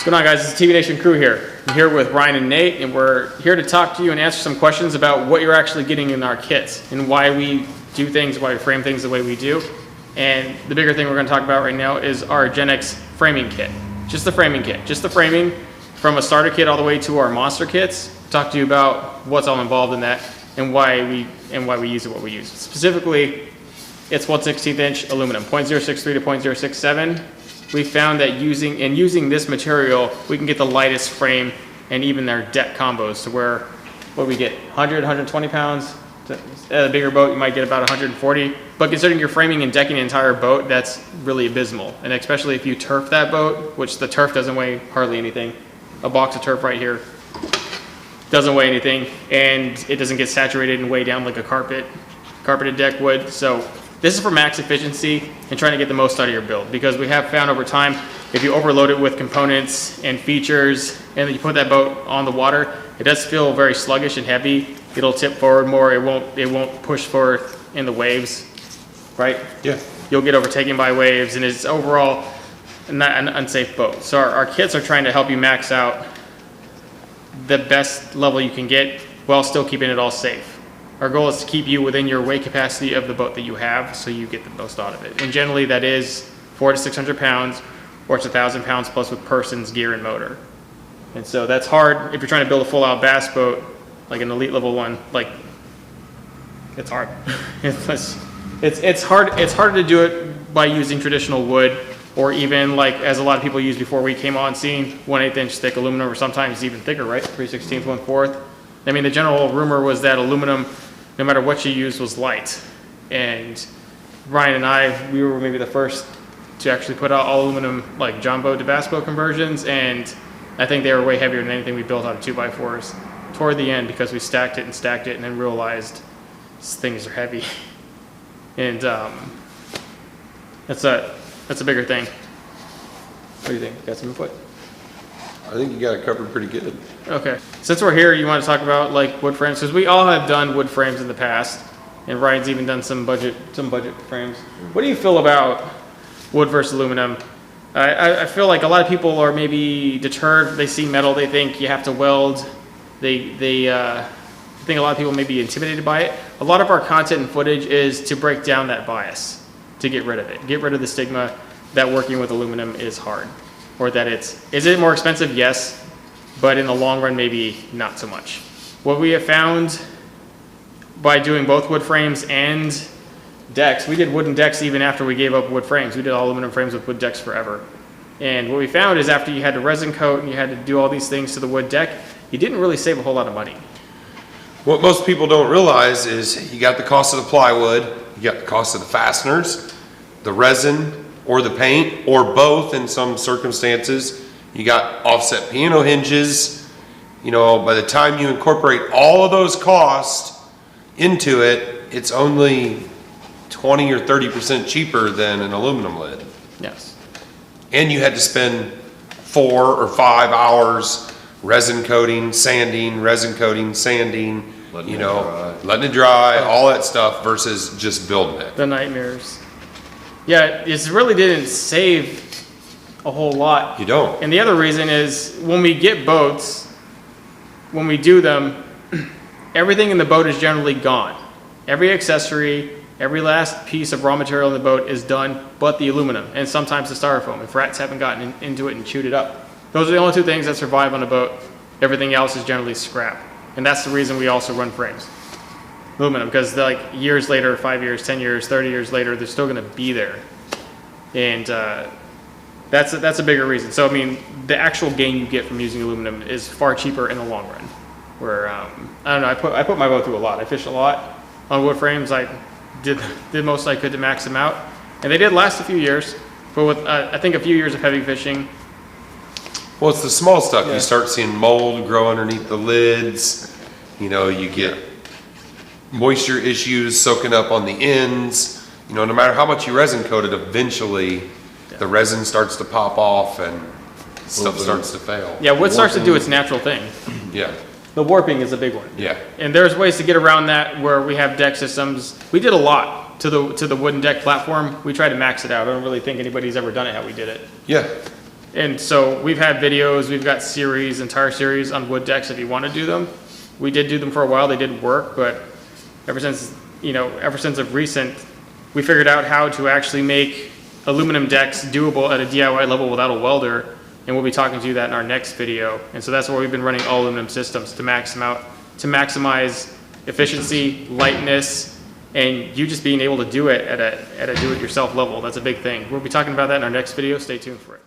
What's going on, guys? It's the TBNation crew here. I'm here with Ryan and Nate, and we're here to talk to you and answer some questions about what you're actually getting in our kits and why we do things, why we frame things the way we do. And the bigger thing we're going to talk about right now is our Gen X framing kit. Just the framing kit. Just the framing from a starter kit all the way to our monster kits. Talk to you about what's all involved in that and why we use it what we use. Specifically, it's 1/16 inch aluminum, 0.063 to 0.067. We found that using this material, we can get the lightest frame and even their deck combos to where, what we get, 100, 120 pounds. At a bigger boat, you might get about 140. But considering you're framing and decking an entire boat, that's really abysmal. And especially if you turf that boat, which the turf doesn't weigh hardly anything. A box of turf right here doesn't weigh anything, and it doesn't get saturated and weigh down like a carpeted deck would. So this is for max efficiency and trying to get the most out of your build, because we have found over time, if you overload it with components and features and then you put that boat on the water, it does feel very sluggish and heavy. It'll tip forward more. It won't push forward in the waves, right? Yeah. You'll get overtaken by waves, and it's overall not an unsafe boat. So our kits are trying to help you max out the best level you can get while still keeping it all safe. Our goal is to keep you within your weight capacity of the boat that you have, so you get the most out of it. And generally that is 400 to 600 pounds, or it's 1,000 pounds plus with persons, gear, and motor. And so that's hard if you're trying to build a full out bass boat, like an elite level one. Like, it's hard. It's harder to do it by using traditional wood, or even like as a lot of people used before we came on scene, 1/8 inch thick aluminum, or sometimes even thicker, right? 3/16, 1/4. I mean, the general rumor was that aluminum, no matter what you used, was light. And Ryan and I, we were maybe the first to actually put out all aluminum, like John boat to bass boat conversions, and I think they were way heavier than anything we built out of 2x4s toward the end, because we stacked it and then realized these things are heavy. And that's a bigger thing. What do you think? Got some input? I think you got it covered pretty good. Okay. Since we're here, you want to talk about like wood frames, because we all have done wood frames in the past, and Ryan's even done some budget frames. What do you feel about wood versus aluminum? I feel like a lot of people are maybe deterred. They see metal, they think you have to weld. They think a lot of people may be intimidated by it. A lot of our content and footage is to break down that bias, to get rid of it, get rid of the stigma that working with aluminum is hard, or that is it more expensive? Yes, but in the long run, maybe not so much. What we have found by doing both wood frames and decks, we did wooden decks even after we gave up wood frames. We did all aluminum frames with wood decks forever. And what we found is after you had to resin coat and you had to do all these things to the wood deck, you didn't really save a whole lot of money. What most people don't realize is you got the cost of the plywood, you got the cost of the fasteners, the resin, or the paint, or both in some circumstances. You got offset piano hinges. You know, by the time you incorporate all of those costs into it, it's only 20 or 30% cheaper than an aluminum lid. Yes. And you had to spend 4 or 5 hours resin coating, sanding, letting it dry, all that stuff, versus just building it. The nightmares. Yeah, it really didn't save a whole lot. You don't. And the other reason is when we get boats, when we do them, everything in the boat is generally gone. Every accessory, every last piece of raw material in the boat is done, but the aluminum, and sometimes the styrofoam, if rats haven't gotten into it and chewed it up. Those are the only two things that survive on a boat. Everything else is generally scrap. And that's the reason we also run frames. Aluminum, because like years later, 5 years, 10 years, 30 years later, they're still going to be there. And that's a bigger reason. So I mean, the actual gain you get from using aluminum is far cheaper in the long run. Where I don't know, I put my boat through a lot. I fished a lot on wood frames. I did the most I could to max them out, and they did last a few years. But with I think a few years of heavy fishing. Well, it's the small stuff. Yeah. You start seeing mold grow underneath the lids. You know, you get moisture issues soaking up on the ends. You know, no matter how much you resin coat it, eventually the resin starts to pop off and stuff starts to fail. Yeah, wood starts to do its natural thing. Yeah. The warping is a big one. Yeah. And there's ways to get around that where we have deck systems. We did a lot to the wooden deck platform. We try to max it out. I don't really think anybody's ever done it how we did it. Yeah. And so we've had videos, we've got series, entire series on wood decks if you want to do them. We did do them for a while, they did work, but ever since of recent, we figured out how to actually make aluminum decks doable at a DIY level without a welder, and we'll be talking to you that in our next video. And so that's why we've been running all aluminum systems to maximize efficiency, lightness, and you just being able to do it at a do-it-yourself level. That's a big thing. We'll be talking about that in our next video. Stay tuned for it.